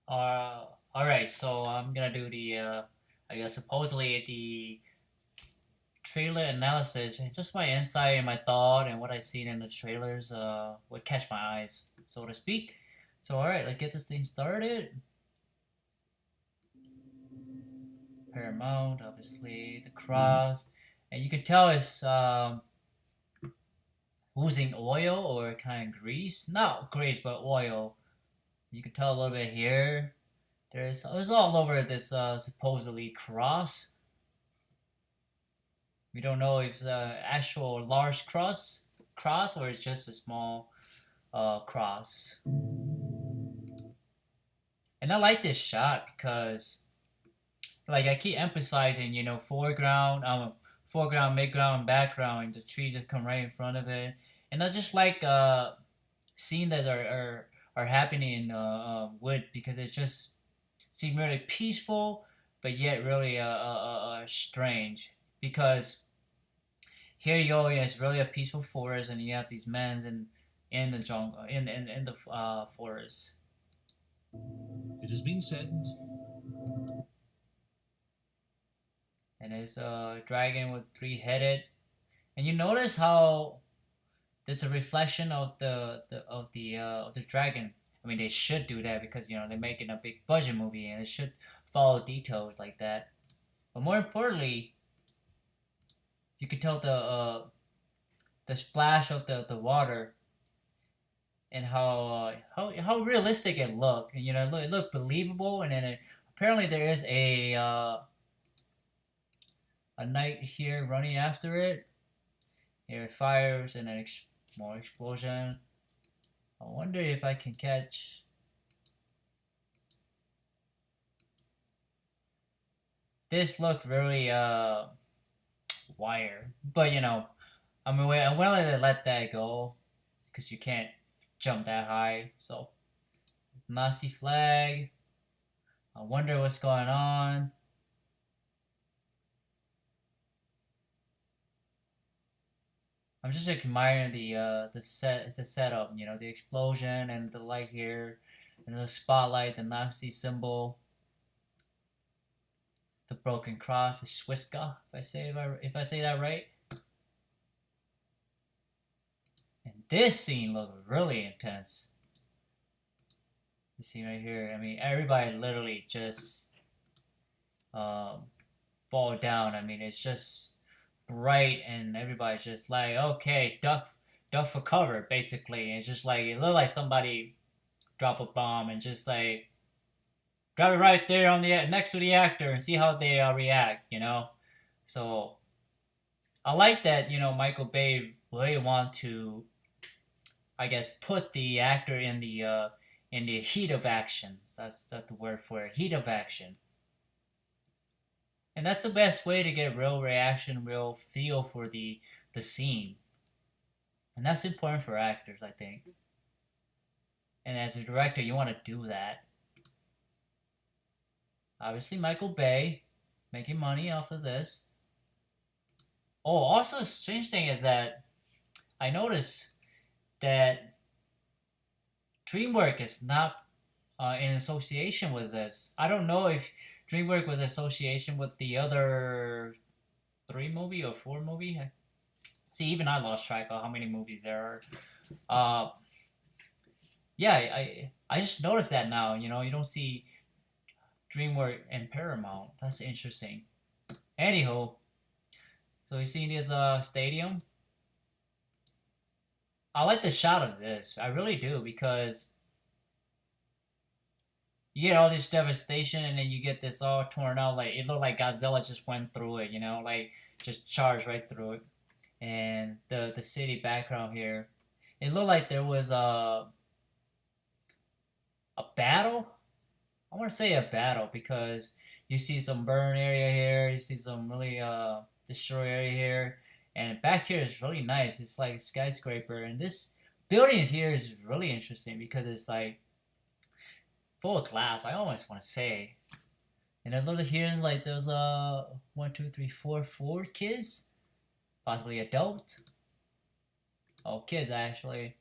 All right. So I'm gonna do the, I guess supposedly the trailer analysis. Just my insight and my thought and what I seen in the trailers. Would catch my eyes, so to speak. So all right, let's get this thing started. Paramount, obviously the cross, and you can tell it's oozing oil or kind of grease. Not grease, but oil. You can tell a little bit here. There's all over this supposedly cross. We don't know if it's an actual large cross or it's just a small cross. And I like this shot because like I keep emphasizing, foreground, foreground, midground, background. The trees just come right in front of it, and I just like scene that are happening in wood because it just seems really peaceful, but yet really strange because here you go, yeah, it's really a peaceful forest, and you have these men in the jungle, in the forest. It has been said. And it's a dragon with three-headed, and you notice how there's a reflection of the dragon. I mean, they should do that because they're making a big budget movie, and it should follow details like that. But more importantly, you can tell the splash of the water and how realistic it looked, and it looked believable. And then apparently there is a knight here running after it. Here it fires and then more explosion. I wonder if I can catch. This looked very wire, but I'm willing to let that go because you can't jump that high. So Nazi flag. I wonder what's going on. I'm just admiring the setup. The explosion and the light here, and the spotlight, the Nazi symbol, the broken cross, the Swiska. If I say that right. And this scene looked really intense. This scene right here. I mean, everybody literally just um, fall down. I mean, it's just bright, and everybody's just like, okay, duck for cover, basically. And it's just like it looked like somebody drop a bomb and just like grab it right there on the next to the actor and see how they react. So I like that. Michael Bay really want to, I guess, put the actor in the heat of action. That's the word for it, heat of action. And that's the best way to get real reaction, real feel for the scene. And that's important for actors, I think. And as a director, you want to do that. Obviously, Michael Bay making money off of this. Oh, also, a strange thing is that I noticed that DreamWorks is not in association with this. I don't know if DreamWorks was association with the other three movie or four movie. See, even I lost track of how many movies there are. Yeah, I just noticed that now. You don't see DreamWorks and Paramount. That's interesting. Anyhow, so you see this stadium. I like the shot of this. I really do because you get all this devastation and then you get this all torn out. Like it looked like Godzilla just went through it. Like just charged right through it. And the city background here, it looked like there was a battle. I want to say a battle because you see some burn area here, you see some really destroy area here, and back here is really nice. It's like a skyscraper, and this building here is really interesting because it's like full of glass. I almost want to say, and a little here is like there's one, two, three, four kids, possibly adult. Oh, kids actually.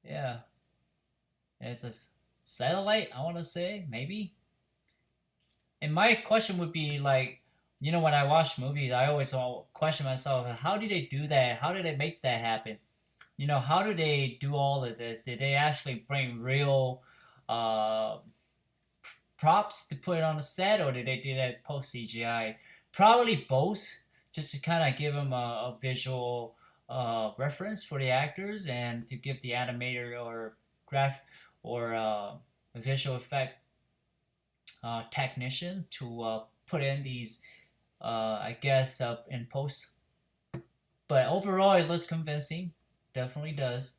Yeah. And it's a satellite, I want to say, maybe. And my question would be like, when I watch movies, I always question myself, how did they do that? How did they make that happen? How do they do all of this? Did they actually bring real uh, props to put it on the set, or did they do that post CGI? Probably both, just to kind of give them a visual reference for the actors and to give the animator or graph or a visual effect technician to put in these, I guess, in post. But overall, it looks convincing. Definitely does.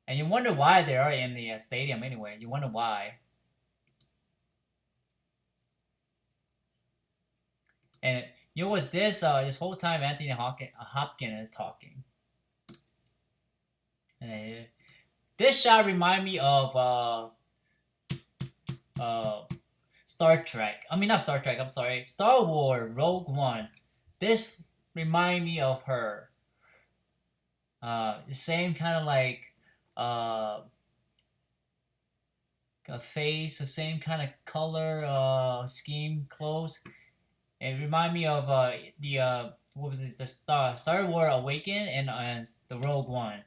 And you wonder why they are in the stadium anyway. You wonder why. And you know what? This whole time Anthony Hopkins is talking. And this shot remind me of Star Trek. I mean, not Star Trek. I'm sorry, Star Wars Rogue One. This remind me of her. The same kind of like a face, the same kind of color scheme, clothes. It remind me of the what was this? The Star Wars Awaken and the Rogue One.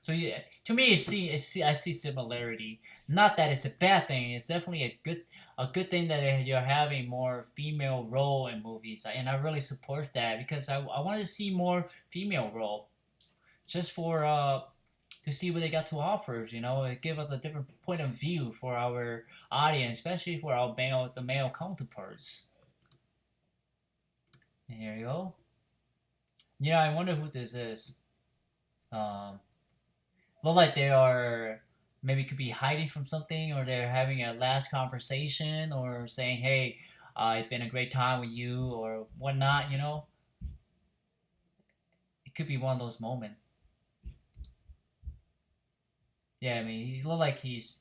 So yeah, to me, I see similarity. Not that it's a bad thing. It's definitely a good thing that you're having more female role in movies, and I really support that because I want to see more female role, just for to see what they got to offer. It give us a different point of view for our audience, especially for the male counterparts. And here you go. Yeah, I wonder who this is. Um, Look like they are maybe could be hiding from something, or they're having a last conversation, or saying, "Hey, it's been a great time with you," or whatnot. It could be one of those moments. Yeah, I mean, he look like he's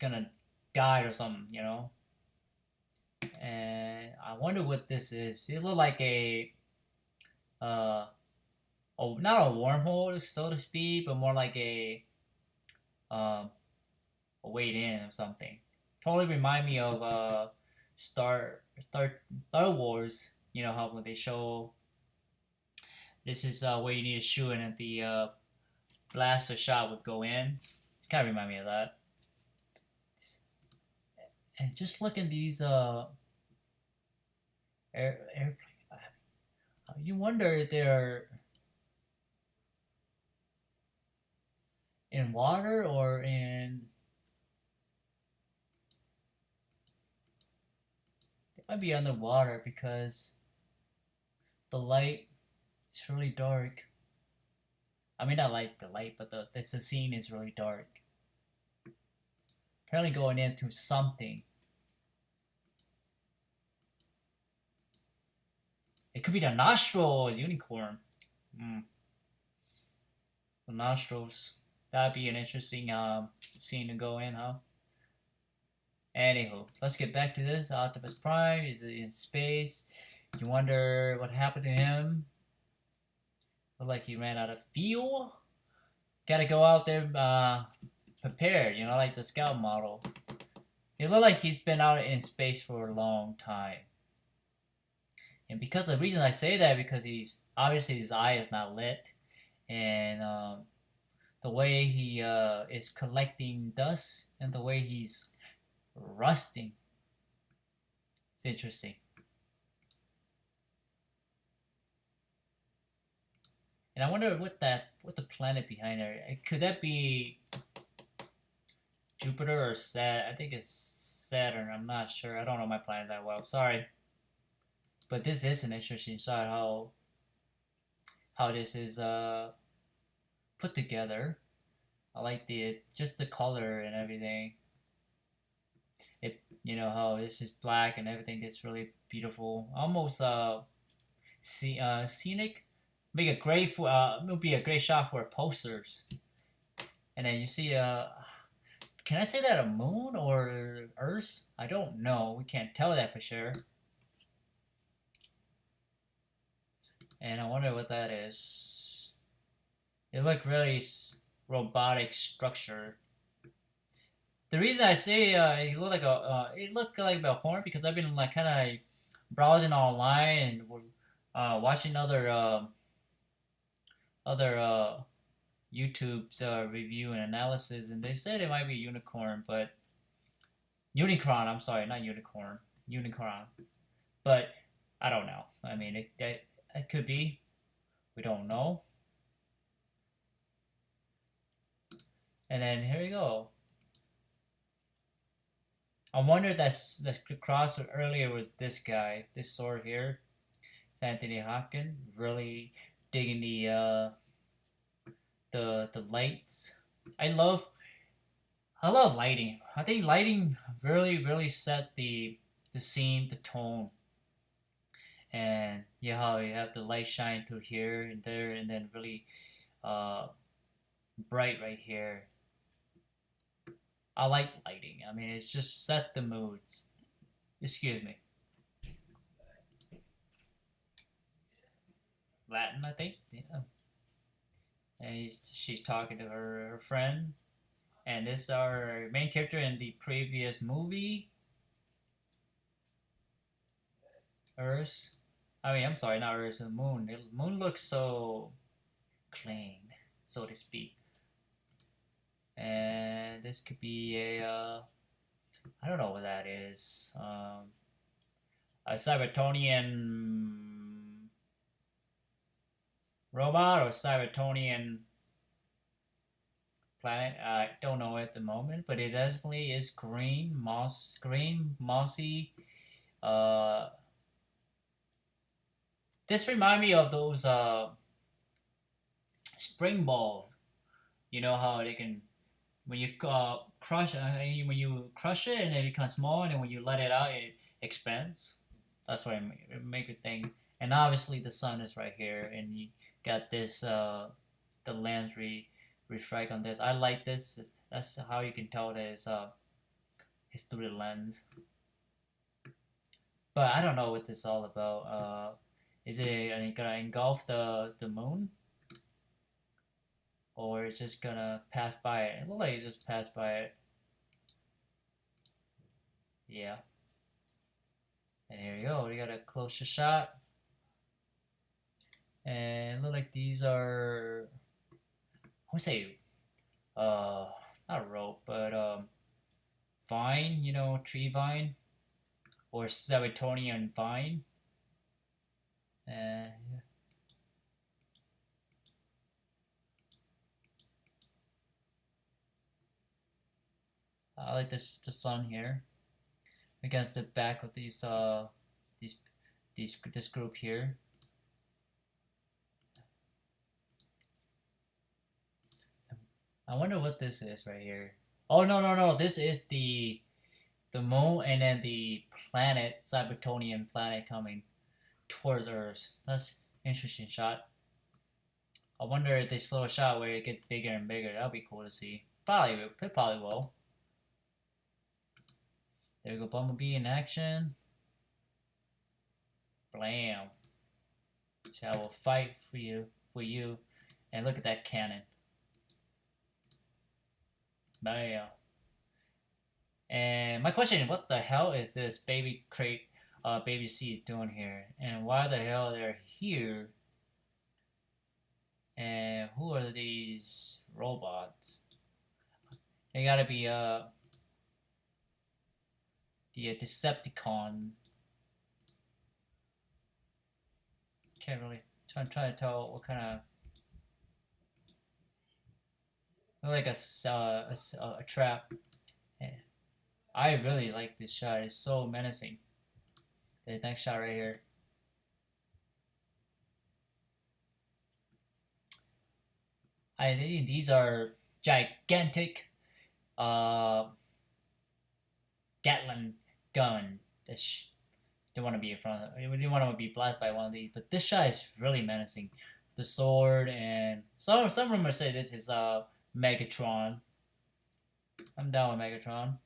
gonna die or something. And I wonder what this is. It look like uh, not a wormhole, so to speak, but more like um, a wait in or something. Totally remind me of Star Wars. You know how when they show this is where you need to shoot and the blaster shot would go in. It's kind of remind me of that. And just look at these airplane. You wonder if they're in water or they might be underwater because the light is really dark. I mean, not like the light, but the scene is really dark. Apparently going into something. It could be the nostrils, unicorn. The nostrils. That'd be an interesting scene to go in, huh? Anywho, let's get back to this. Optimus Prime is in space. You wonder what happened to him. Looked like he ran out of fuel. Gotta go out there prepared, like the scout model. It looked like he's been out in space for a long time. And because the reason I say that because he's obviously his eye is not lit, and the way he is collecting dust and the way he's rusting, it's interesting. And I wonder what the planet behind there. Could that be Jupiter or Saturn? I think it's Saturn. I'm not sure. I don't know my planet that well. Sorry. But this is an interesting shot how this is put together. I like just the color and everything. How this is black and everything gets really beautiful, almost scenic. Make a great it would be a great shot for posters. And then you see can I say that a moon or Earth? I don't know. We can't tell that for sure. And I wonder what that is. It looked really robotic structure. the reason I say he looked like a it looked like a horn because I've been like kind of browsing online and watching other YouTube's review and analysis, and they said it might be unicorn, but Unicron. I'm sorry, not unicorn, Unicron. But I don't know. I mean, it could be. We don't know. And then here we go. I wonder that's the cross earlier was this guy, this sword here. It's Anthony Hopkins, really digging the lights. I love lighting. I think lighting really set the scene, the tone, and yeah, how you have the light shine through here and there, and then really uh bright right here. I like lighting. I mean, it's just set the moods. Excuse me. Latin, I think. Yeah. And she's talking to her friend, and this is our main character in the previous movie, Earth. I mean, I'm sorry, not Earth, the Moon. The Moon looks so clean, so to speak. And this could be I don't know what that is. A Cybertonian robot or Cybertonian planet. I don't know at the moment, but it definitely is green, mossy. Uh, this remind me of those spring ball. You know how they can when you crush when you crush it and it becomes small, and then when you let it out, it expands. That's what it make you think. And obviously the sun is right here, and you got this the lens refract on this. I like this. That's how you can tell that it's through the lens. But I don't know what this is all about. Is it gonna engulf the moon, or it's just gonna pass by it? It looks like it just passed by it. Yeah. And here we go. We got a closer shot. And look like these are, I would say, not rope, but vine, you know, tree vine, or Sabitonian vine. And I like the sun here against the back of these this group here. I wonder what this is right here. Oh no! This is the moon and then the planet, Cybertonian planet coming towards Earth. That's interesting shot. I wonder if they slow a shot where it gets bigger and bigger. That'll be cool to see. It probably will. There we go, Bumblebee in action. Blam. So I will fight for you. And look at that cannon. Bam. And my question is, what the hell is this baby crate, baby seed doing here? And why the hell they're here? And who are these robots? They gotta be the Decepticon. Can't really try to tell what kind of. Like a trap. Yeah. I really like this shot. It's so menacing. The next shot right here. I think these are gigantic Gatling gun. They want to be in front of. They want to be blasted by one of these. But this shot is really menacing. The sword, and some rumors say this is Megatron. I'm down with Megatron.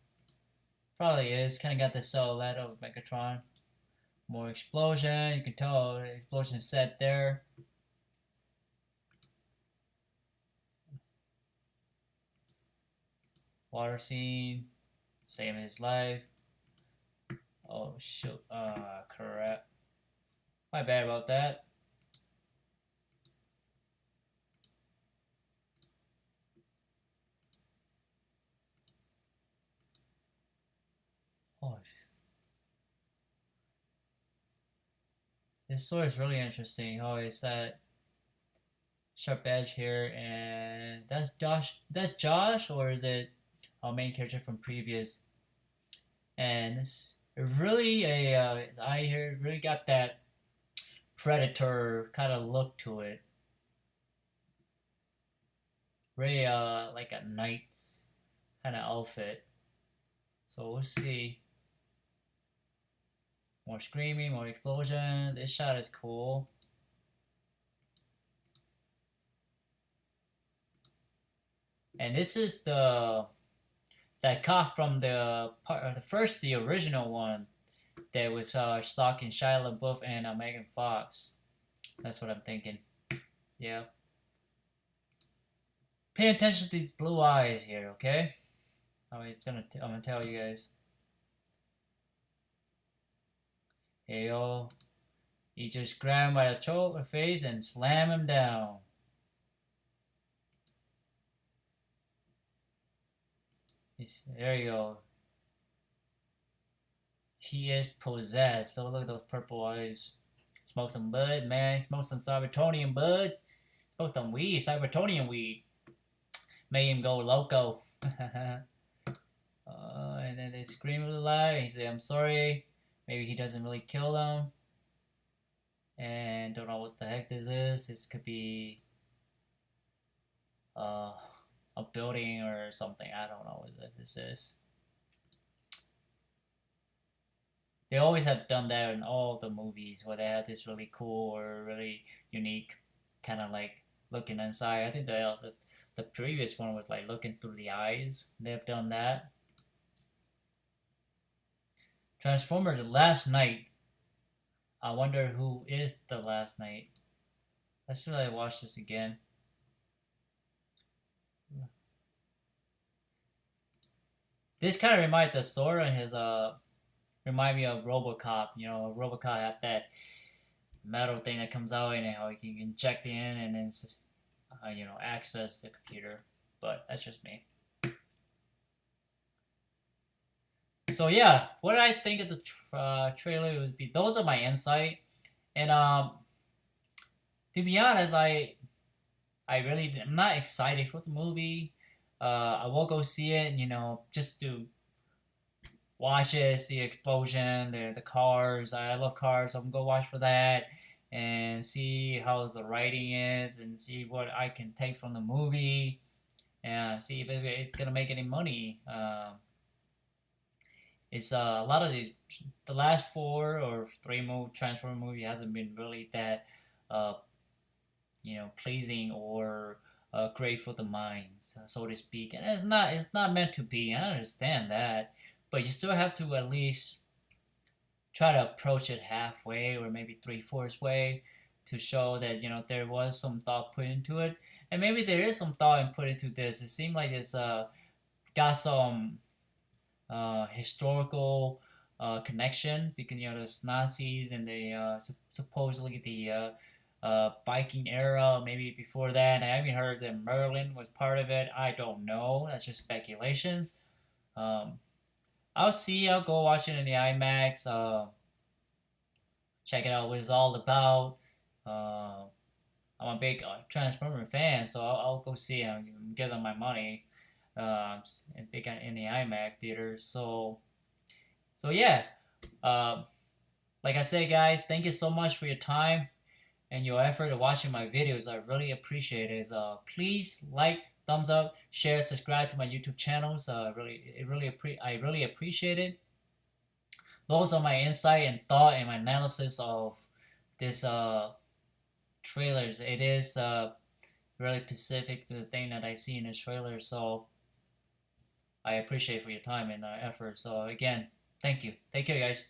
Probably is. Kind of got the silhouette of Megatron. More explosion. You can tell the explosion set there. Water scene. saving his life. Oh shoot! Crap. My bad about that. Oh, this sword is really interesting. Oh, it's that sharp edge here, and that's Josh. That's Josh, or is it our main character from previous? And it's really I here really got that predator kind of look to it. Really like a knight's kind of outfit. So we'll see. More screaming, more explosion. This shot is cool. And this is that cop from the the original one that was stalking Shia LaBeouf and Megan Fox. That's what I'm thinking. Yeah. Pay attention to these blue eyes here, okay? I'm gonna tell you guys. Hey yo, he just grabbed him by the face and slam him down. There you go. He is possessed. So look at those purple eyes. Smoke some bud, man. Smoke some Cybertonian bud. Smoke some weed, Cybertonian weed. Made him go loco. And then they scream a little loud. He say, "I'm sorry." Maybe he doesn't really kill them. And don't know what the heck this is. This could be a building or something. I don't know what this is. They always have done that in all of the movies where they have this really cool or really unique kind of like looking inside. I think the previous one was like looking through the eyes. They've done that. Transformers: The Last Night. I wonder who is the Last Night. Let's really watch this again. This kind of reminds the sword and his remind me of RoboCop. You know, RoboCop had that metal thing that comes out and how you can inject it in and then you know, access the computer. But that's just me. So yeah, what I think of the trailer would be those are my insight, and to be honest, I'm not excited for the movie. I will go see it, you know, just to watch it, see the explosion, the cars. I love cars, so I'm gonna go watch for that and see how the writing is and see what I can take from the movie and see if it's gonna make any money. It's a lot of these. The last 4 or 3 Transformer movie hasn't been really that, uh, you know, pleasing or great for the minds, so to speak. And it's not meant to be. I understand that, but you still have to at least try to approach it halfway or maybe 3/4 way to show that you know there was some thought put into it, and maybe there is some thought put into this. It seemed like it's got some historical connection because you know there's Nazis and the supposedly the Viking era, maybe before that. I haven't heard that Merlin was part of it. I don't know. That's just speculation. Um, I'll see. I'll go watch it in the IMAX. Check it out what it's all about. I'm a big Transformer fan, so I'll go see it. Give them my money. And big in the IMAX theater. So yeah. Like I said, guys, thank you so much for your time and your effort of watching my videos. I really appreciate it. Please like, thumbs up, share, subscribe to my YouTube channels. I really appreciate it. Those are my insight and thought and my analysis of this trailers. It is really specific to the thing that I see in this trailer. So I appreciate for your time and effort. So again, thank you. Take care, guys.